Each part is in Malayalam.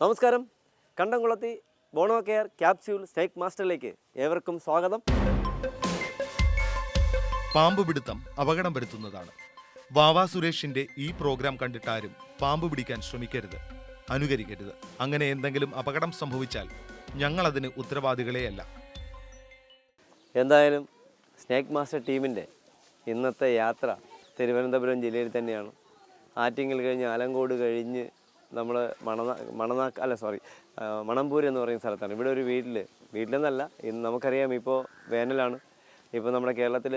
നമസ്കാരം. കണ്ടംകുളത്തി ബോണോ കെയർ ക്യാപ്സ്യൂൾ സ്നേക്ക് മാസ്റ്ററിലേക്ക് ഏവർക്കും സ്വാഗതം. പാമ്പ് പിടുത്തം അപകടം വരുത്തുന്നതാണ്. വാവാ സുരേഷിന്റെ ഈ പ്രോഗ്രാം കണ്ടിട്ടാരും പാമ്പ് പിടിക്കാൻ ശ്രമിക്കരുത്, അനുകരിക്കരുത്. അങ്ങനെ എന്തെങ്കിലും അപകടം സംഭവിച്ചാൽ ഞങ്ങളതിന് ഉത്തരവാദികളെയല്ല. എന്തായാലും സ്നേക്ക് മാസ്റ്റർ ടീമിൻ്റെ ഇന്നത്തെ യാത്ര തിരുവനന്തപുരം ജില്ലയിൽ തന്നെയാണ്. ആറ്റിങ്ങൽ കഴിഞ്ഞ് ആലങ്കോട് കഴിഞ്ഞ് നമ്മൾ മണമ്പൂർ എന്ന് പറയുന്ന സ്ഥലത്താണ്. ഇവിടെ ഒരു വീട്ടിലെന്നല്ല, ഇന്ന് നമുക്കറിയാം ഇപ്പോൾ വേനലാണ്. ഇപ്പോൾ നമ്മുടെ കേരളത്തിൽ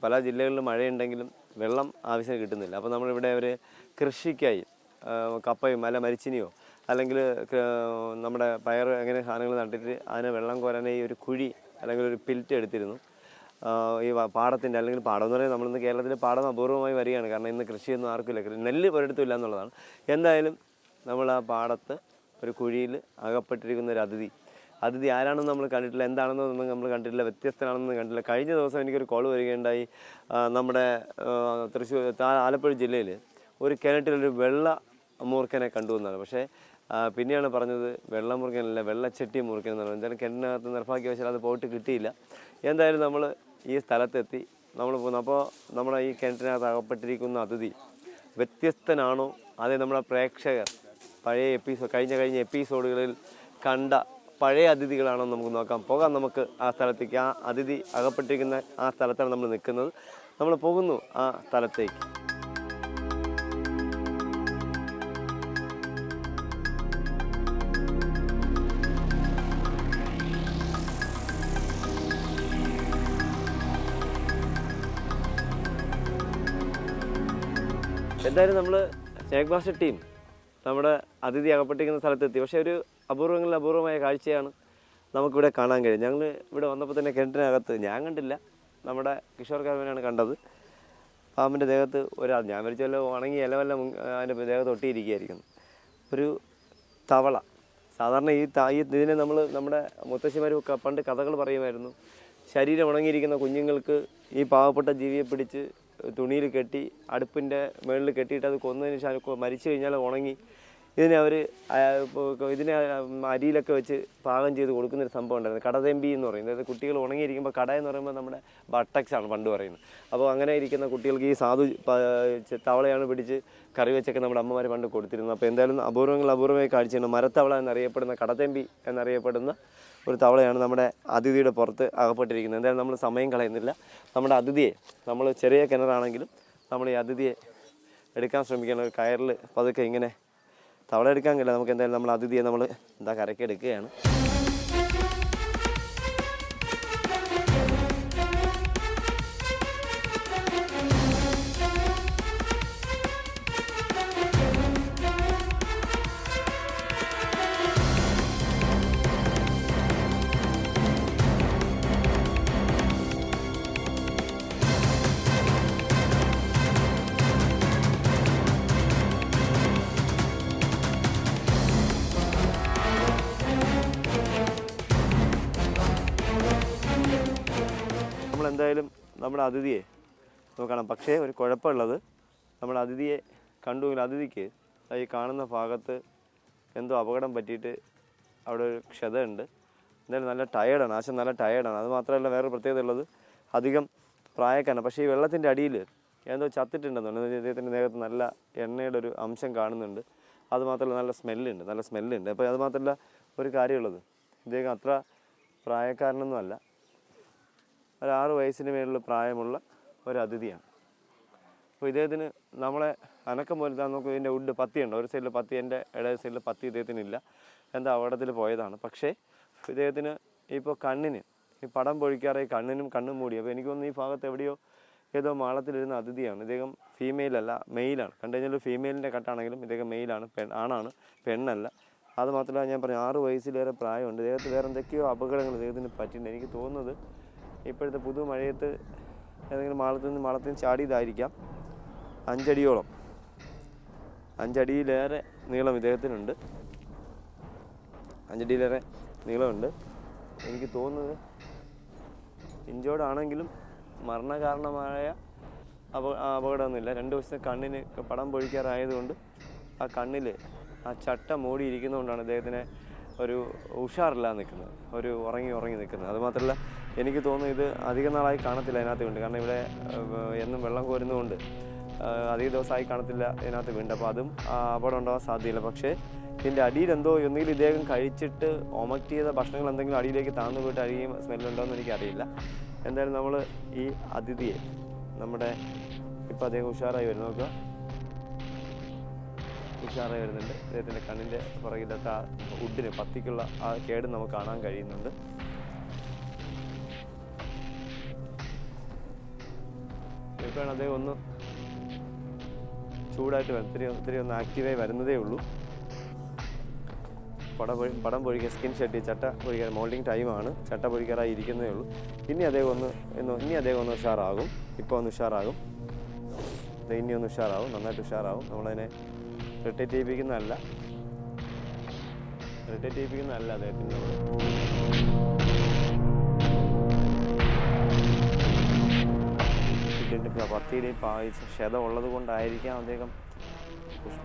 പല ജില്ലകളിലും മഴയുണ്ടെങ്കിലും വെള്ളം ആവശ്യം കിട്ടുന്നില്ല. അപ്പോൾ നമ്മളിവിടെ ഒരു കൃഷിക്കായി കപ്പയും അല്ല മരിച്ചിനിയോ അല്ലെങ്കിൽ നമ്മുടെ പയർ അങ്ങനെ സാധനങ്ങൾ നട്ടിട്ട് അതിന് വെള്ളം കോരാനായി ഒരു കുഴി അല്ലെങ്കിൽ ഒരു പിൽറ്റ് എടുത്തിരുന്നു. ഈ പാടത്തിൻ്റെ അല്ലെങ്കിൽ പാടം എന്ന് പറയുന്നത് നമ്മളിന്ന് കേരളത്തിൽ പാടം അപൂർവമായി വരികയാണ്. കാരണം ഇന്ന് കൃഷിയൊന്നും ആർക്കില്ല, നെല്ല് ഒരിടത്തും ഇല്ല എന്നുള്ളതാണ്. എന്തായാലും നമ്മൾ ആ പാടത്ത് ഒരു കുഴിയിൽ അകപ്പെട്ടിരിക്കുന്ന ഒരു അതിഥി ആരാണെന്ന് നമ്മൾ കണ്ടിട്ടില്ല, എന്താണെന്ന് നമ്മൾ കണ്ടിട്ടില്ല, വ്യത്യസ്തനാണെന്ന് കണ്ടിട്ടില്ല. കഴിഞ്ഞ ദിവസം എനിക്കൊരു കോൾ വരികയുണ്ടായി. നമ്മുടെ ആലപ്പുഴ ജില്ലയിൽ ഒരു കിണറ്റിലൊരു വെള്ള മൂർഖനെ കണ്ടു എന്നാണ്. പക്ഷേ പിന്നെയാണ് പറഞ്ഞത് വെള്ള മൂർഖനല്ല, വെള്ളച്ചെട്ടി മൂർഖൻ എന്നാണ്. എന്തായാലും കിണറ്റിനകത്ത് നിർഭാഗ്യവശാൽ അത് പോയിട്ട് കിട്ടിയില്ല. എന്തായാലും നമ്മൾ ഈ സ്ഥലത്തെത്തി നമ്മൾ പോകുന്നു. അപ്പോൾ നമ്മുടെ ഈ കിണറ്റിനകത്ത് അകപ്പെട്ടിരിക്കുന്ന അതിഥി വ്യത്യസ്തനാണോ, അതേ നമ്മുടെ പ്രേക്ഷകർ കഴിഞ്ഞ എപ്പിസോഡുകളിൽ കണ്ട പഴയ അതിഥികളാണോ നമുക്ക് നോക്കാം. പോകാം നമുക്ക് ആ സ്ഥലത്തേക്ക്. ആ അതിഥി അകപ്പെട്ടിരിക്കുന്ന ആ സ്ഥലത്താണ് നമ്മൾ നിൽക്കുന്നത്. നമ്മൾ പോകുന്നു ആ സ്ഥലത്തേക്ക്. എന്തായാലും നമ്മൾ സ്നേക്ക് മാസ്റ്റർ ടീം നമ്മുടെ അതിഥി അകപ്പെട്ടിരിക്കുന്ന സ്ഥലത്തെത്തി. പക്ഷേ ഒരു അപൂർവമായ കാഴ്ചയാണ് നമുക്കിവിടെ കാണാൻ കഴിയും. ഞങ്ങൾ ഇവിടെ വന്നപ്പോൾ തന്നെ കിണറ്റിനകത്ത് ഞാൻ കണ്ടില്ല, നമ്മുടെ കിഷോർ കാർവനാണ് കണ്ടത്. പാമ്പിൻ്റെ ദേഹത്ത് ഒരാൾ, ഞാൻ വരച്ചല്ലോ ഉണങ്ങി ഇലവെല്ലാം അതിൻ്റെ ദേഹത്ത് ഒട്ടിയിരിക്കുകയായിരിക്കുന്നു. ഒരു തവള. സാധാരണ ഇതിനെ നമ്മുടെ മുത്തശ്ശിമാരൊക്കെ പണ്ട് കഥകൾ പറയുമായിരുന്നു. ശരീരം ഉണങ്ങിയിരിക്കുന്ന കുഞ്ഞുങ്ങൾക്ക് ഈ പാവപ്പെട്ട ജീവിയെ പിടിച്ച് തുണിയിൽ കെട്ടി അടുപ്പിൻ്റെ മുകളിൽ കെട്ടിയിട്ട് അത് കൊന്നതിന് ശേഷം മരിച്ചു കഴിഞ്ഞാൽ ഉണങ്ങി ഇതിനെ അരിയിലൊക്കെ വെച്ച് പാകം ചെയ്ത് കൊടുക്കുന്നൊരു സംഭവം ഉണ്ടായിരുന്നു, കടതെമ്പി എന്ന് പറയുന്നത്. അതായത് കുട്ടികൾ ഉണങ്ങിയിരിക്കുമ്പോൾ കട എന്ന് പറയുമ്പോൾ നമ്മുടെ ബട്ടക്സാണ് പണ്ട് പറയുന്നത്. അപ്പോൾ അങ്ങനെ ഇരിക്കുന്ന കുട്ടികൾക്ക് ഈ തവളയാണ് പിടിച്ച് കറി വെച്ചൊക്കെ നമ്മുടെ അമ്മമാർ പണ്ട് കൊടുത്തിരുന്നു. അപ്പോൾ എന്തായാലും അപൂർവമായി കാഴ്ചയാണ്. മരത്തവള എന്നറിയപ്പെടുന്ന, കടതെമ്പി എന്നറിയപ്പെടുന്ന ഒരു തവളയാണ് നമ്മുടെ അതിഥിയുടെ പുറത്ത് അകപ്പെട്ടിരിക്കുന്നത്. എന്തായാലും നമ്മൾ സമയം കളയുന്നില്ല. നമ്മുടെ അതിഥിയെ നമ്മൾ ചെറിയ കിണറാണെങ്കിലും നമ്മൾ ഈ അതിഥിയെ എടുക്കാൻ ശ്രമിക്കണം. ഒരു കയറിൽ പതുക്കെ ഇങ്ങനെ തവള എടുക്കാൻ കഴിയില്ല നമുക്ക്. എന്തായാലും നമ്മൾ അതിഥിയെ നമ്മൾ കരയ്ക്ക് എടുക്കുകയാണ്. നമ്മളെന്തായാലും നമ്മുടെ അതിഥിയെ നോക്കണം. പക്ഷേ ഒരു കുഴപ്പമുള്ളത്, നമ്മുടെ അതിഥിയെ കണ്ടുവെങ്കിൽ അതിഥിക്ക് ഈ കാണുന്ന ഭാഗത്ത് എന്തോ അപകടം പറ്റിയിട്ട് അവിടെ ഒരു ക്ഷതമുണ്ട്. എന്തായാലും നല്ല ടയേർഡാണ്, ആശം നല്ല ടയേർഡാണ്. അത് മാത്രമല്ല വേറൊരു പ്രത്യേകത ഉള്ളത്, അധികം പ്രായക്കാരാണ്. പക്ഷേ ഈ വെള്ളത്തിൻ്റെ അടിയിൽ എന്തോ ചത്തിട്ടുണ്ടെന്നുണ്ട്. ഇദ്ദേഹത്തിൻ്റെ ദേഹത്ത് നല്ല എണ്ണയുടെ ഒരു അംശം കാണുന്നുണ്ട്. അതുമാത്രമല്ല നല്ല സ്മെല്ലുണ്ട്. അപ്പോൾ അതുമാത്രമല്ല ഒരു കാര്യമുള്ളത്, ഇദ്ദേഹം അത്ര പ്രായക്കാരനൊന്നും അല്ല, ഒരു 6 വയസ്സിന് മേലുള്ള പ്രായമുള്ള ഒരു അതിഥിയാണ്. അപ്പോൾ ഇദ്ദേഹത്തിന് നമ്മളെ അനക്കം പോലെ നമുക്ക് ഇതിൻ്റെ ഉഡ് പത്തിയുണ്ട്. ഒരു സൈഡിൽ പത്തി, എൻ്റെ ഇടയ സൈഡിൽ പത്തി ഇദ്ദേഹത്തിനില്ല, എന്താ അപകടത്തിൽ പോയതാണ്. പക്ഷേ ഇദ്ദേഹത്തിന് ഇപ്പോൾ കണ്ണിന് ഈ പടം പൊഴിക്കാറായി കണ്ണും മൂടി. അപ്പോൾ എനിക്ക് തോന്നുന്നു ഈ ഭാഗത്ത് എവിടെയോ ഏതോ മാളത്തിലിരുന്ന അതിഥിയാണ്. ഇദ്ദേഹം ഫീമെയിലല്ല, മെയിലാണ്. കണ്ടു കഴിഞ്ഞാൽ ഫീമെയിലിൻ്റെ കട്ടാണെങ്കിലും ഇദ്ദേഹം മെയിലാണ്, ആണാണ്, പെണ്ണല്ല. അത് മാത്രമല്ല ഞാൻ പറഞ്ഞു 6 വയസ്സിലേറെ പ്രായമുണ്ട്. ഇദ്ദേഹത്തിന് വേറെ എന്തൊക്കെയോ അപകടങ്ങൾ ഇദ്ദേഹത്തിന് പറ്റിയിട്ടുണ്ട്. എനിക്ക് തോന്നുന്നത് ഇപ്പോഴത്തെ പുതുമഴയത്ത് ഏതെങ്കിലും മാളത്തിൽ നിന്ന് ചാടിയതായിരിക്കാം. 5 അടിയിലേറെ നീളം ഇദ്ദേഹത്തിനുണ്ട്. 5 അടിയിലേറെ നീളമുണ്ട്. എനിക്ക് തോന്നുന്നത് ഇഞ്ചോടാണെങ്കിലും മരണകാരണമായ അപകടമൊന്നുമില്ല. 2 ദിവസത്തെ കണ്ണിന് പടം പൊഴിക്കാറായതുകൊണ്ട് ആ കണ്ണിൽ ആ ചട്ട മൂടിയിരിക്കുന്നതുകൊണ്ടാണ് ഇദ്ദേഹത്തിന് ഒരു ഉഷാറില്ലാതെ നിൽക്കുന്നത്, ഒരു ഉറങ്ങി നിൽക്കുന്നത്. അതുമാത്രമല്ല എനിക്ക് തോന്നുന്നു ഇത് അധിക നാളായി കാണത്തില്ല ഇതിനകത്ത് വീണ്ട്. കാരണം ഇവിടെ എന്നും വെള്ളം കോരുന്നതുകൊണ്ട് അധിക ദിവസമായി കാണത്തില്ല ഇതിനകത്ത് വീണ്ട്. അപ്പോൾ അതും അപകടം ഉണ്ടാകാൻ സാധ്യതയില്ല. പക്ഷേ ഇതിൻ്റെ അടിയിൽ എന്തോ ഒന്നുകിൽ ഇദ്ദേഹം കഴിച്ചിട്ട് ഒമക്റ്റ് ചെയ്ത ഭക്ഷണങ്ങൾ എന്തെങ്കിലും അടിയിലേക്ക് താഴ്ന്നു പോയിട്ട് അടിയും സ്മെല്ലുണ്ടോയെന്ന് എനിക്കറിയില്ല. എന്തായാലും നമ്മൾ ഈ അതിഥിയെ നമ്മുടെ ഇപ്പോൾ അദ്ദേഹം ഉഷാറായി വരും, നോക്കുക, ഉഷാറായി വരുന്നുണ്ട്. അദ്ദേഹത്തിൻ്റെ കണ്ണിൻ്റെ പുറകിലത്തെ ആ വുഡിന് പത്തിക്കുള്ള ആ കേട് നമുക്ക് കാണാൻ കഴിയുന്നുണ്ട്. ഇപ്പോഴാണ് അദ്ദേഹം ഒന്ന് ചൂടായിട്ട് ഒത്തിരി ഒന്ന് ആക്റ്റീവായി വരുന്നതേ ഉള്ളൂ. പടം പൊഴിക്കുക, സ്കിൻ ഷെഡ്, ചട്ട പൊഴിക്കാൻ മോൾഡിങ് ടൈമാണ്, ചട്ട പൊഴിക്കാറായി ഇരിക്കുന്നതേ ഉള്ളൂ. ഇനി അദ്ദേഹം ഒന്ന് ഉഷാറാകും. ഇപ്പോൾ ഒന്ന് ഉഷാറാകും, ഇനി ഒന്ന് ഉഷാറാവും, നന്നായിട്ട് ഉഷാറാവും. നമ്മളതിനെ റിട്ടേറ്റ് ചെയ്യിപ്പിക്കുന്നതല്ല അദ്ദേഹത്തിന്. ഇതിൻ്റെ പത്തിയുടെയും ക്ഷതം ഉള്ളത് കൊണ്ടായിരിക്കാം അദ്ദേഹം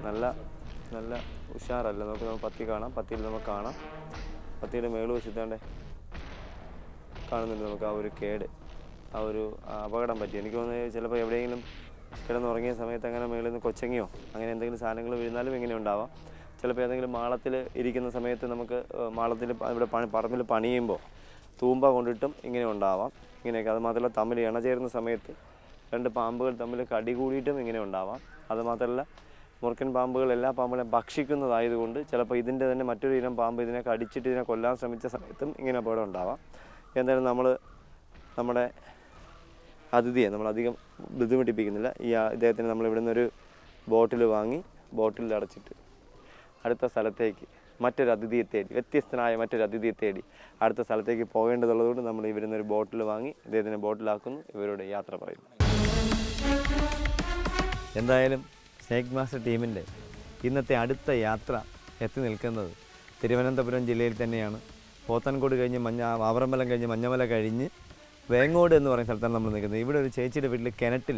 നല്ല ഉഷാറല്ല. നമുക്ക് പത്തി കാണാം, പത്തിയിൽ നമുക്ക് കാണാം, പത്തിയുടെ മേള് വെച്ചിട്ടാണ്ട് കാണുന്നുണ്ട് നമുക്ക് ആ ഒരു കേട്, ആ ഒരു അപകടം പറ്റി. എനിക്ക് തോന്നുന്നത് ചിലപ്പോൾ എവിടെയെങ്കിലും കിടന്നുറങ്ങിയ സമയത്ത് അങ്ങനെ മേളിൽ നിന്ന് കൊച്ചങ്ങിയോ അങ്ങനെ എന്തെങ്കിലും സാധനങ്ങൾ വീഴുന്നാലും ഇങ്ങനെ ഉണ്ടാവാം. ചിലപ്പോൾ ഏതെങ്കിലും മാളത്തിൽ ഇരിക്കുന്ന സമയത്ത് നമുക്ക് മാളത്തിൽ ഇവിടെ പറമ്പിൽ പണിയുമ്പോൾ തൂമ്പ കൊണ്ടിട്ടും ഇങ്ങനെ ഉണ്ടാവാം. ഇങ്ങനെയൊക്കെ അതുമാത്രമല്ല തമ്മിൽ ഇണചേരുന്ന സമയത്ത് രണ്ട് പാമ്പുകൾ തമ്മിൽ കടി കൂടിയിട്ടും ഇങ്ങനെ ഉണ്ടാവാം. അതുമാത്രമല്ല മുറുക്കൻ പാമ്പുകൾ എല്ലാ പാമ്പുകളെയും ഭക്ഷിക്കുന്നതായതുകൊണ്ട് ചിലപ്പോൾ ഇതിൻ്റെ തന്നെ മറ്റൊരു ഇനം പാമ്പ് ഇതിനെ കടിച്ചിട്ട് ഇതിനെ കൊല്ലാൻ ശ്രമിച്ച സമയത്തും ഇങ്ങനെ അപകടം ഉണ്ടാവാം. എന്തായാലും നമ്മുടെ അതിഥിയെ നമ്മളധികം ബുദ്ധിമുട്ടിപ്പിക്കുന്നില്ല. ഇദ്ദേഹത്തിന് നമ്മൾ ഇവിടെ നിന്നൊരു ബോട്ടിൽ വാങ്ങി ബോട്ടിലിൽ അടച്ചിട്ട് അടുത്ത സ്ഥലത്തേക്ക് വ്യത്യസ്തനായ മറ്റൊരു അതിഥിയെ തേടി അടുത്ത സ്ഥലത്തേക്ക് പോകേണ്ടതുള്ളതുകൊണ്ട് നമ്മൾ ഇവിടെ നിന്നൊരു ബോട്ടിൽ വാങ്ങി ഇദ്ദേഹത്തിനെ ബോട്ടിലാക്കുന്നു, ഇവരോട് യാത്ര പറയുന്നു. എന്തായാലും സ്നേക്ക് മാസ്റ്റർ ടീമിൻ്റെ ഇന്നത്തെ അടുത്ത യാത്ര എത്തി നിൽക്കുന്നത് തിരുവനന്തപുരം ജില്ലയിൽ തന്നെയാണ്. പോത്തൻകോട് കഴിഞ്ഞ് വാവറമ്പലം കഴിഞ്ഞ് മഞ്ഞമല കഴിഞ്ഞ് വേങ്ങോട് എന്ന് പറയുന്ന സ്ഥലത്താണ് നമ്മൾ നിൽക്കുന്നത്. ഇവിടെ ഒരു ചേച്ചിയുടെ വീട്ടിൽ കിണറ്റിൽ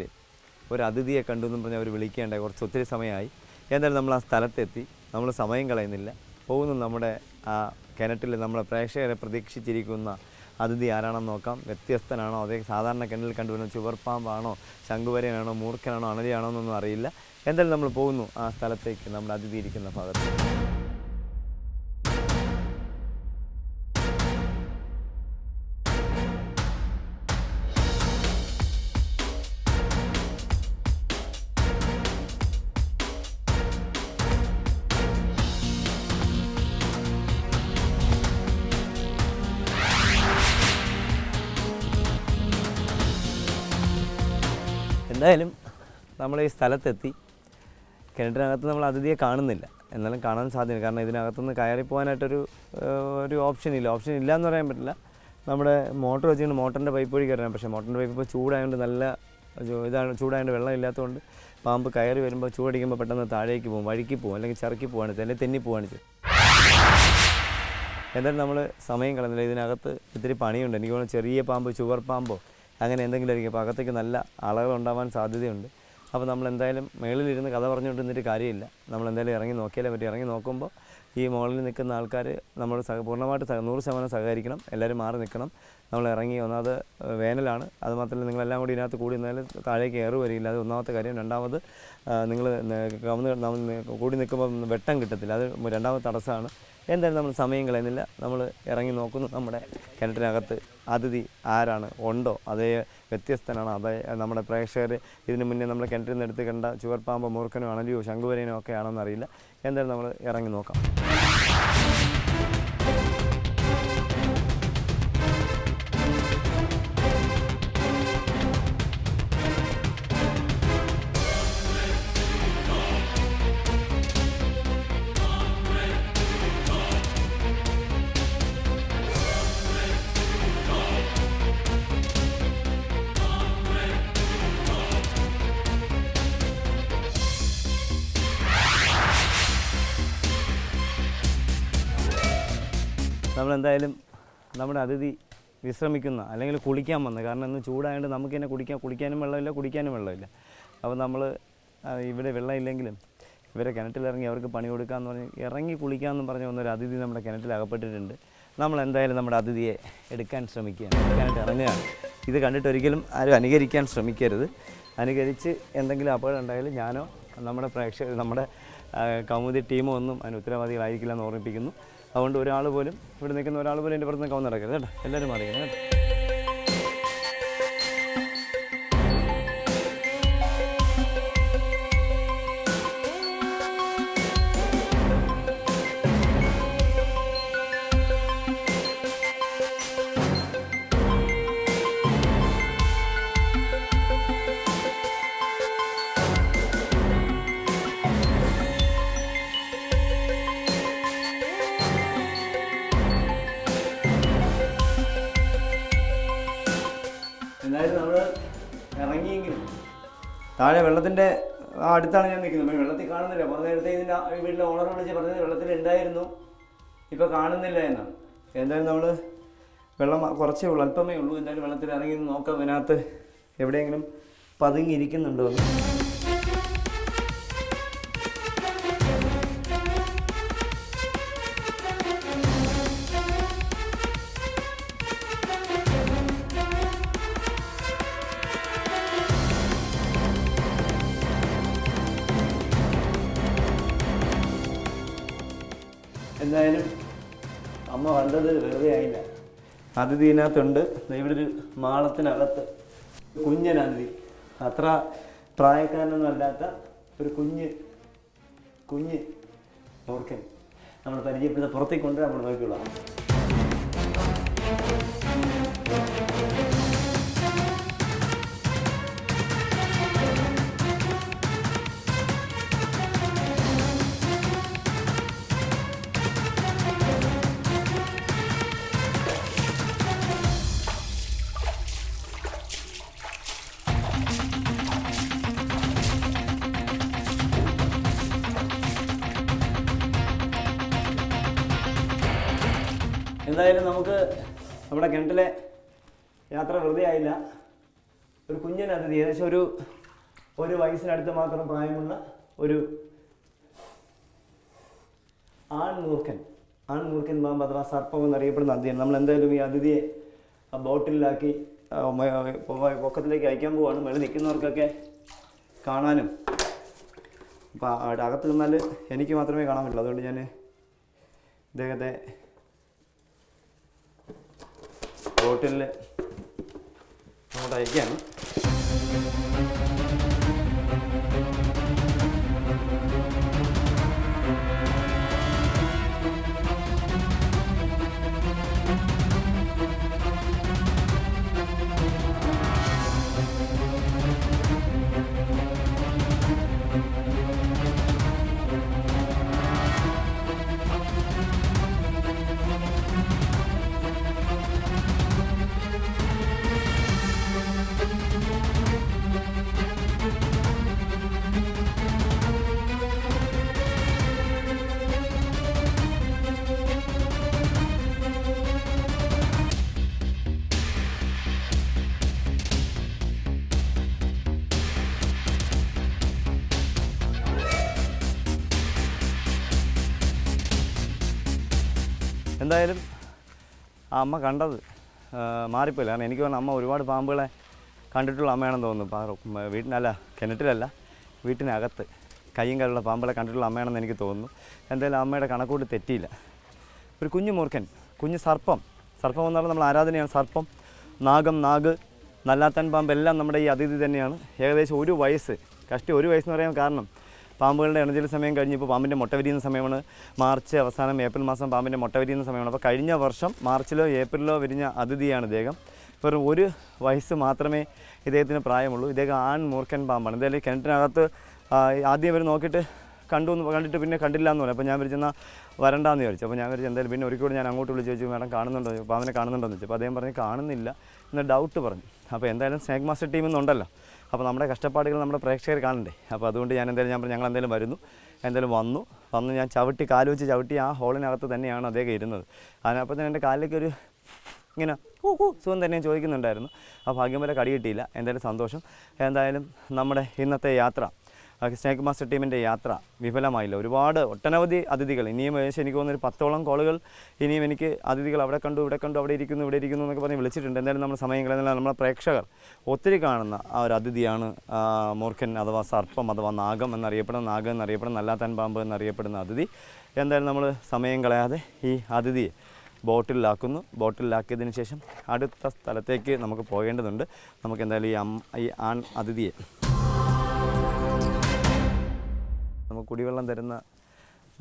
ഒരു അതിഥിയെ കണ്ടു എന്നും പറഞ്ഞ് അവർ വിളിക്കേണ്ട ഒത്തിരി സമയമായി. എന്തായാലും നമ്മൾ ആ സ്ഥലത്തെത്തി. നമ്മൾ സമയം കളയുന്നില്ല, പോകുന്നു നമ്മുടെ ആ കിണറ്റിൽ നമ്മളെ പ്രേക്ഷകരെ പ്രതീക്ഷിച്ചിരിക്കുന്ന അതിഥി ആരാണെന്ന് നോക്കാം. വ്യത്യസ്തനാണോ, അതേ സാധാരണ കിണറ്റിൽ കണ്ടുവരുന്ന ചുവർപ്പാമ്പാണോ, ശംഖുവരയനാണോ, മൂർഖനാണോ, അണലിയാണോ എന്നൊന്നും അറിയില്ല. എന്തായാലും നമ്മൾ പോകുന്നു ആ സ്ഥലത്തേക്ക്, നമ്മുടെ അതിഥി ഇരിക്കുന്ന ഭാഗത്ത്. എന്തായാലും നമ്മൾ ഈ സ്ഥലത്തെത്തി. കിണറ്റിനകത്ത് നമ്മൾ അതിഥിയെ കാണുന്നില്ല, എന്നാലും കാണാൻ സാധ്യത, കാരണം ഇതിനകത്തുനിന്ന് കയറിപ്പോകാനായിട്ടൊരു ഓപ്ഷൻ ഇല്ല എന്ന് പറയാൻ പറ്റില്ല. നമ്മുടെ മോട്ടർ വെച്ചുകൊണ്ട് മോട്ടറിൻ്റെ പൈപ്പ് വഴി കയറാം. പക്ഷേ മോട്ടറിൻ്റെ പൈപ്പ് ഇപ്പോൾ ചൂടായതുകൊണ്ട് ചൂടായതുകൊണ്ട് വെള്ളം ഇല്ലാത്തതുകൊണ്ട് പാമ്പ് കയറി വരുമ്പോൾ ചൂടടിക്കുമ്പോൾ പെട്ടെന്ന് താഴേക്ക് പോകും, വഴിക്ക് പോകും, അല്ലെങ്കിൽ ചറുക്കി പോവാണ്, അല്ലെങ്കിൽ തെന്നി പോവാണ് ചെയ്യും. എന്തായാലും നമ്മൾ സമയം കളഞ്ഞില്ല. ഇതിനകത്ത് ഇത്തിരി പണിയുണ്ട്. എനിക്ക് തോന്നുന്നു ചെറിയ പാമ്പ്, ചുവർ പാമ്പോ അങ്ങനെ എന്തെങ്കിലും ആയിരിക്കും. അപ്പോൾ അകത്തേക്ക് നല്ല അളവുണ്ടാവാൻ സാധ്യതയുണ്ട്. അപ്പോൾ നമ്മളെന്തായാലും മേളിലിരുന്ന് കഥ പറഞ്ഞുകൊണ്ടിരുന്നിട്ട് കാര്യമില്ല. നമ്മളെന്തായാലും ഇറങ്ങി നോക്കിയാലേ പറ്റി. ഇറങ്ങി നോക്കുമ്പോൾ ഈ മുകളിൽ നിൽക്കുന്ന ആൾക്കാർ നമ്മൾ പൂർണ്ണമായിട്ട് 100% സഹകരിക്കണം. എല്ലാവരും മാറി നിൽക്കണം. നമ്മൾ ഇറങ്ങി, ഒന്നാമത് വേനലാണ്, അതുമാത്രമല്ല നിങ്ങളെല്ലാം കൂടി ഇതിനകത്ത് കൂടി നിന്നാൽ താഴേക്ക് കയറി വരില്ല. അത് ഒന്നാമത്തെ കാര്യം. രണ്ടാമത് നിങ്ങൾ കൂടി നിൽക്കുമ്പോൾ വെട്ടം കിട്ടത്തില്ല, അത് രണ്ടാമത്തെ തടസ്സമാണ്. എന്തായാലും നമ്മൾ സമയം കളയുന്നില്ല, നമ്മൾ ഇറങ്ങി നോക്കുന്നു. നമ്മുടെ കിണറ്റിനകത്ത് അതിഥി ആരാണ്, ഉണ്ടോ, അതേ വ്യത്യസ്തനാണോ, അതേ നമ്മുടെ പ്രേക്ഷകർ ഇതിന് മുന്നേ നമ്മൾ കിണറ്റിൽ നിന്ന് എടുത്ത് കണ്ട ചുവർപ്പാമ്പോ, മൂർഖനോ, അണലിയോ, ശംഖുവരനോ ഒക്കെ ആണോന്ന് അറിയില്ല. എന്തായാലും നമ്മൾ ഇറങ്ങി നോക്കാം. നമ്മളെന്തായാലും നമ്മുടെ അതിഥി വിശ്രമിക്കുന്ന, അല്ലെങ്കിൽ കുളിക്കാൻ വന്നത്, കാരണം ഇന്ന് ചൂടായതുകൊണ്ട് നമുക്ക് തന്നെ കുടിക്കാനും വെള്ളമില്ല, കുടിക്കാനും വെള്ളമില്ല. അപ്പോൾ നമ്മൾ ഇവിടെ വെള്ളമില്ലെങ്കിലും ഇവരെ കിണറ്റിലിറങ്ങി അവർക്ക് പണി കൊടുക്കാമെന്ന് പറഞ്ഞ് ഇറങ്ങി കുളിക്കാമെന്ന് പറഞ്ഞ ഒന്നൊരു അതിഥി നമ്മുടെ കിണറ്റിൽ അകപ്പെട്ടിട്ടുണ്ട്. നമ്മൾ എന്തായാലും നമ്മുടെ അതിഥിയെ എടുക്കാൻ ശ്രമിക്കുകയാണ്, എടുക്കാനായിട്ട് ഇറങ്ങുകയാണ്. ഇത് കണ്ടിട്ട് ഒരിക്കലും ആരും അനുകരിക്കാൻ ശ്രമിക്കരുത്. അനുകരിച്ച് എന്തെങ്കിലും അപകടം ഉണ്ടായാലും ഞാനോ നമ്മുടെ നമ്മുടെ കൗമുദി ടീമോ ഒന്നും അതിന് ഉത്തരവാദികളായിരിക്കില്ല എന്ന് ഓർമ്മിപ്പിക്കുന്നു. അതുകൊണ്ട് ഒരാൾ പോലും ഇവിടെ നിൽക്കുന്ന ഒരാൾ പോലും എൻ്റെ പുറത്ത് കൗന്ന് നടക്കരുത് കേട്ടോ. എല്ലാവരും അറിയണം കേട്ടോ. എന്തായാലും നമ്മൾ ഇറങ്ങിയെങ്കിലും താഴെ വെള്ളത്തിൻ്റെ അടുത്താണ് ഞാൻ നിൽക്കുന്നത്. വെള്ളത്തിൽ കാണുന്നില്ല. കുറേ നേരത്തെ ഇതിൻ്റെ വീട്ടിലെ ഓണർ വിളിച്ച് പറഞ്ഞത് വെള്ളത്തിൽ ഉണ്ടായിരുന്നു, ഇപ്പോൾ കാണുന്നില്ല എന്നാണ്. എന്തായാലും നമ്മൾ വെള്ളം കുറച്ചേ ഉള്ളൂ, അല്പമേ ഉള്ളൂ. എന്തായാലും വെള്ളത്തിൽ ഇറങ്ങി നോക്കാം അതിനകത്ത് എവിടെയെങ്കിലും പതുങ്ങിയിരിക്കുന്നുണ്ടോ എന്ന്. എന്തായാലും അമ്മ കണ്ടത് വെറുതെ ആയില്ല. അതിഥി ഇതിനകത്തുണ്ട്. ഇവിടെ ഒരു മാളത്തിനകത്ത് കുഞ്ഞൻ അതിഥി, അത്ര പ്രായക്കാരനൊന്നും അല്ലാത്ത ഒരു കുഞ്ഞ് മൂർഖൻ നമ്മൾ പരിചയപ്പെടുന്ന പുറത്തേക്ക് കൊണ്ട് നമ്മൾ നോക്കിക്കൊള്ളാം. എന്തായാലും നമുക്ക് നമ്മുടെ കിണറ്റിലെ യാത്ര വെറുതെ ആയില്ല. ഒരു കുഞ്ഞൻ അതിഥി, ഏകദേശം ഒരു വയസ്സിനടുത്ത് മാത്രം പ്രായമുള്ള ഒരു ആൺമൂർഖൻ പാമ്പ് അഥവാ സർപ്പം എന്നറിയപ്പെടുന്ന അതിഥിയാണ്. നമ്മൾ എന്തായാലും ഈ അതിഥിയെ ആ ബോട്ടിലാക്കി പൊക്കത്തിലേക്ക് അയക്കാൻ പോവാണ്. മേളിൽ നിൽക്കുന്നവർക്കൊക്കെ കാണാനും. അപ്പോൾ അകത്ത് നിന്നാൽ എനിക്ക് മാത്രമേ കാണാൻ പറ്റുള്ളൂ. അതുകൊണ്ട് ഞാൻ ഇദ്ദേഹത്തെ ബോട്ടിൽ അങ്ങോട്ട് അയക്കുകയാണ്. എന്തായാലും ആ അമ്മ കണ്ടത് മാറിപ്പോയില്ല. കാരണം എനിക്ക് തോന്നുന്നു അമ്മ ഒരുപാട് പാമ്പുകളെ കണ്ടിട്ടുള്ള അമ്മയാണെന്ന് തോന്നുന്നു. വീട്ടിനല്ല, കിണറ്റിലല്ല, വീട്ടിനകത്ത് കയ്യും കാലുള്ള പാമ്പുകളെ കണ്ടിട്ടുള്ള അമ്മയാണെന്ന് എനിക്ക് തോന്നുന്നു. എന്തായാലും അമ്മയുടെ കണക്കൂട്ട് തെറ്റിയില്ല. ഒരു കുഞ്ഞു മൂർഖൻ, കുഞ്ഞു സർപ്പം എന്ന് പറഞ്ഞാൽ നമ്മൾ ആരാധനയാണ്. സർപ്പം, നാഗ്, നല്ലാത്തൻ പാമ്പ് എല്ലാം നമ്മുടെ ഈ അതിഥി തന്നെയാണ്. ഏകദേശം ഒരു വയസ്സ് എന്ന് പറയാൻ കാരണം പാമ്പുകളുടെ ഇണജൽ സമയം കഴിഞ്ഞപ്പോൾ പാമ്പിൻ്റെ മുട്ട വിരിയുന്ന സമയമാണ്. മാർച്ച് അവസാനം ഏപ്രിൽ മാസം പാമ്പിൻ്റെ മുട്ട വിരിയുന്ന സമയമാണ്. അപ്പോൾ കഴിഞ്ഞ വർഷം മാർച്ചിലോ ഏപ്രിലോ വിരിഞ്ഞ അതിഥിയാണ് ഇദ്ദേഹം. വെറും ഒരു വയസ്സ് മാത്രമേ ഇദ്ദേഹത്തിന് പ്രായമുള്ളൂ. ഇദ്ദേഹം മൂർഖൻ പാമ്പാണ്. എന്തായാലും കിണറ്റിനകത്ത് ആദ്യം ഇവർ നോക്കിയിട്ട് കണ്ടിട്ട് പിന്നെ കണ്ടില്ല എന്ന് പറഞ്ഞു. അപ്പോൾ ഞാൻ വിളിച്ചെന്നാൽ വരണ്ടാന്ന് വിചാരിച്ചു. അപ്പോൾ ഞാൻ വിളിച്ചു എന്തായാലും പിന്നെ ഒരിക്കലും ഞാൻ അങ്ങോട്ട് വിളിച്ച് ചോദിച്ചു, മേഡം കാണുന്നുണ്ടോ, പാമ്പിനെ കാണുന്നുണ്ടോ എന്ന് വെച്ചു. അപ്പോൾ അദ്ദേഹം പറഞ്ഞ് കാണുന്നില്ല എന്ന് ഡൗട്ട് പറഞ്ഞു. അപ്പോൾ എന്തായാലും സ്നേക് മാസ്റ്റർ ടീമിൽ നിന്നുണ്ടല്ലോ, അപ്പോൾ നമ്മുടെ കഷ്ടപ്പാടുകൾ നമ്മുടെ പ്രേക്ഷകർ കാണണ്ടേ. അപ്പോൾ അതുകൊണ്ട് ഞാൻ ഞങ്ങൾ എന്തായാലും വരുന്നു. എന്തായാലും വന്ന് ഞാൻ കാല് വെച്ച് ചവിട്ടി ആ ഹോളിനകത്ത് തന്നെയാണ് അദ്ദേഹം ഇരുന്നത്. അതിനപ്പോൾ തന്നെ എൻ്റെ കാലിലേക്ക് ഒരു ഇങ്ങനെ സുഖം തന്നെ ചോദിക്കുന്നുണ്ടായിരുന്നു. ആ ഭാഗ്യം വരെ കടി കിട്ടിയില്ല. എന്തായാലും സന്തോഷം. എന്തായാലും നമ്മുടെ ഇന്നത്തെ യാത്ര സ്നേക്ക് മാസ്റ്റർ ടീമിൻ്റെ യാത്ര വിഫലമായില്ല. ഒട്ടനവധി അതിഥികൾ, ഇനിയും ഏകദേശം എനിക്ക് തോന്നുന്നൊരു 10ഓളം കോളുകൾ ഇനിയും എനിക്ക് അതിഥികൾ അവിടെ കണ്ടു അവിടെ ഇരിക്കുന്നു എന്നൊക്കെ പറഞ്ഞ് വിളിച്ചിട്ടുണ്ട്. എന്തായാലും നമ്മൾ സമയം കളയുന്നില്ല. നമ്മളെ പ്രേക്ഷകർ ഒത്തിരി കാണുന്ന ആ ഒരു അതിഥിയാണ് മൂർഖൻ അഥവാ സർപ്പം അഥവാ നാഗം എന്നറിയപ്പെടുന്ന നല്ലാത്താൻ പാമ്പ് എന്നറിയപ്പെടുന്ന അതിഥി. എന്തായാലും നമ്മൾ സമയം കളയാതെ ഈ അതിഥിയെ ബോട്ടിലാക്കിയതിന് ശേഷം അടുത്ത സ്ഥലത്തേക്ക് നമുക്ക് പോകേണ്ടതുണ്ട്. നമുക്ക് എന്തായാലും ഈ ആൺ അതിഥിയെ നമുക്ക് കുടിവെള്ളം തരുന്ന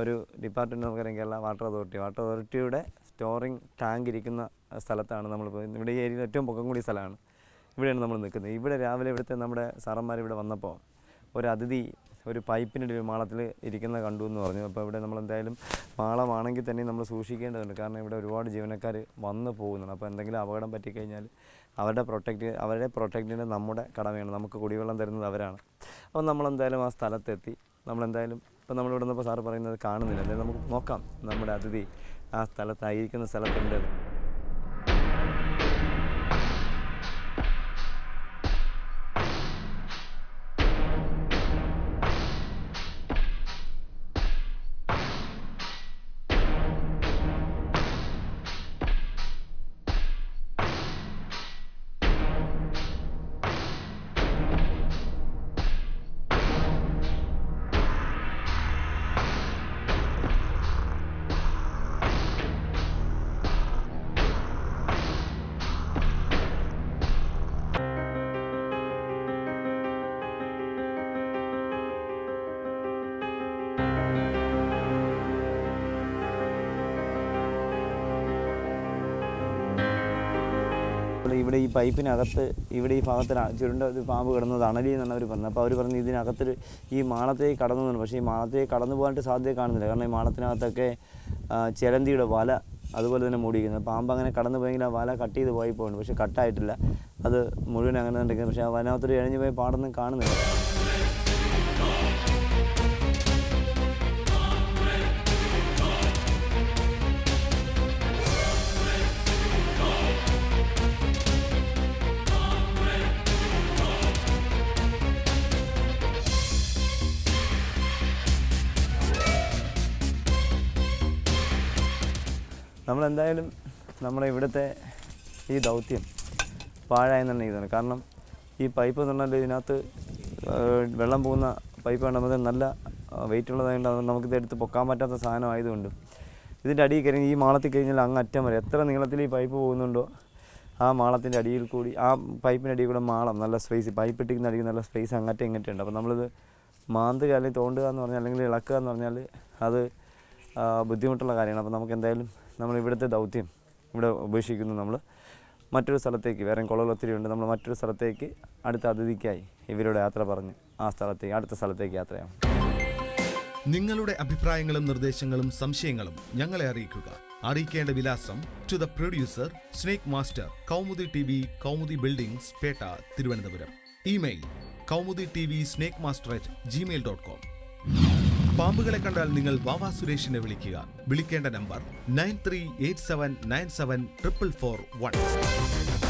ഒരു ഡിപ്പാർട്ട്മെൻറ്റ് നമുക്കറിയാം, കേരള വാട്ടർ അതോറിറ്റിയുടെ സ്റ്റോറിങ് ടാങ്ക് ഇരിക്കുന്ന സ്ഥലത്താണ് നമ്മളിപ്പോൾ. ഇവിടെ ഈ ഏരിയയിൽ ഏറ്റവും പൊക്കം കൂടിയ സ്ഥലമാണ്. ഇവിടെയാണ് നമ്മൾ നിൽക്കുന്നത്. ഇവിടെ രാവിലെ ഇവിടുത്തെ നമ്മുടെ സാറന്മാർ ഇവിടെ വന്നപ്പോൾ ഒരു അതിഥി ഒരു പൈപ്പിൻ്റെ മാളത്തിൽ ഇരിക്കുന്ന കണ്ടു എന്ന് പറഞ്ഞു. അപ്പോൾ ഇവിടെ നമ്മളെന്തായാലും മാളമാണെങ്കിൽ തന്നെ നമ്മൾ സൂക്ഷിക്കേണ്ടതുണ്ട്. കാരണം ഇവിടെ ഒരുപാട് ജീവനക്കാർ വന്നു പോകുന്നുണ്ട്. അപ്പോൾ എന്തെങ്കിലും അപകടം പറ്റിക്കഴിഞ്ഞാൽ അവരെ പ്രൊട്ടക്റ്റിൻ്റെ നമ്മുടെ കടമയാണ്. നമുക്ക് കുടിവെള്ളം തരുന്നത് അവരാണ്. അപ്പോൾ നമ്മളെന്തായാലും ആ സ്ഥലത്തെത്തി. നമ്മളെന്തായാലും ഇപ്പോൾ നമ്മളിവിടെ നിന്നപ്പോൾ സാറ് പറയുന്നത് കാണുന്നില്ല. എന്തായാലും നമുക്ക് നോക്കാം നമ്മുടെ അതിഥി ആ സ്ഥലത്തായിരിക്കുന്ന സ്ഥലത്തുണ്ട്. ഇവിടെ ഈ പൈപ്പിനകത്ത് ഇവിടെ ഈ ഭാഗത്തിൽ ചുരുണ്ട ഒരു പാമ്പ് കിടന്നത് അണലി എന്നാണ് അവർ പറഞ്ഞത്. അപ്പോൾ അവർ പറഞ്ഞ് ഇതിനകത്തൊരു ഈ മാളത്തേക്ക് കടന്നു എന്നുണ്ട്. പക്ഷേ ഈ മാളത്തേക്ക് കടന്നു പോകാനായിട്ട് സാധ്യത കാണുന്നില്ല. കാരണം ഈ മാളത്തിനകത്തൊക്കെ ചിലന്തിയുടെ വല അതുപോലെ തന്നെ മൂടിയിരിക്കുന്നത്. പാമ്പ് അങ്ങനെ കടന്നു പോയെങ്കിൽ ആ വല കട്ട് ചെയ്ത് പോയി പോകുന്നുണ്ട്. പക്ഷേ കട്ടായിട്ടില്ല, അത് മുഴുവൻ അങ്ങനെ ഉണ്ടെങ്കിൽ. പക്ഷേ ആ വനകത്തൊരു എഴഞ്ഞു പോയി പാടൊന്നും കാണുന്നില്ല. നമ്മളെന്തായാലും നമ്മുടെ ഇവിടുത്തെ ഈ ദൗത്യം പാഴായെന്ന് തന്നെ ഇതാണ്. കാരണം ഈ പൈപ്പ് എന്ന് പറഞ്ഞാൽ ഇതിനകത്ത് വെള്ളം പോകുന്ന പൈപ്പാണ്. നമുക്ക് നല്ല വെയിറ്റ് ഉള്ളതായതുകൊണ്ട് നമുക്കിത് എടുത്ത് പൊക്കാൻ പറ്റാത്ത സാധനം ആയതുകൊണ്ട് ഇതിൻ്റെ അടിയിൽ കഴിഞ്ഞ് ഈ മാളത്തിൽ കഴിഞ്ഞാൽ അങ്ങ് അറ്റം വരെ എത്ര നീളത്തിൽ ഈ പൈപ്പ് പോകുന്നുണ്ടോ ആ മാളത്തിൻ്റെ അടിയിൽ കൂടി ആ പൈപ്പിൻ്റെ അടിയിൽ കൂടെ മാളം നല്ല സ്പേസ്, പൈപ്പ് ഇട്ടിരിക്കുന്ന അടിയിൽ നല്ല സ്പേസ് അങ്ങറ്റം ഇങ്ങറ്റുണ്ട്. അപ്പോൾ നമ്മളിത് മാന്തുക അല്ലെങ്കിൽ തോണ്ടുക എന്ന് പറഞ്ഞാൽ അല്ലെങ്കിൽ ഇളക്കുക എന്ന് പറഞ്ഞാൽ അത് ബുദ്ധിമുട്ടുള്ള കാര്യമാണ്. അപ്പോൾ നമുക്ക് എന്തായാലും നമ്മൾ ഇവിടുത്തെ ദൗത്യം ഇവിടെ ഉപേക്ഷിക്കുന്നു. നമ്മൾ മറ്റൊരു സ്ഥലത്തേക്ക്, വേറെ കുളകൾ ഒത്തിരി ഉണ്ട്, നമ്മൾ മറ്റൊരു സ്ഥലത്തേക്ക് അടുത്ത അതിഥിക്കായി ഇവരോട് യാത്ര പറഞ്ഞ് അടുത്ത സ്ഥലത്തേക്ക് യാത്രയാവും. നിങ്ങളുടെ അഭിപ്രായങ്ങളും നിർദ്ദേശങ്ങളും സംശയങ്ങളും ഞങ്ങളെ അറിയിക്കുക. അറിയിക്കേണ്ട വിലാസം: to the producer, snake master, Kaumudi TV, Kaumudi buildings, Pettah, Thiruvananthapuram. Email kaumuditv@gmail.com. പാമ്പുകളെ കണ്ടാൽ നിങ്ങൾ വാവാ സുരേഷിനെ വിളിക്കുക. വിളിക്കേണ്ട നമ്പർ 9387974441.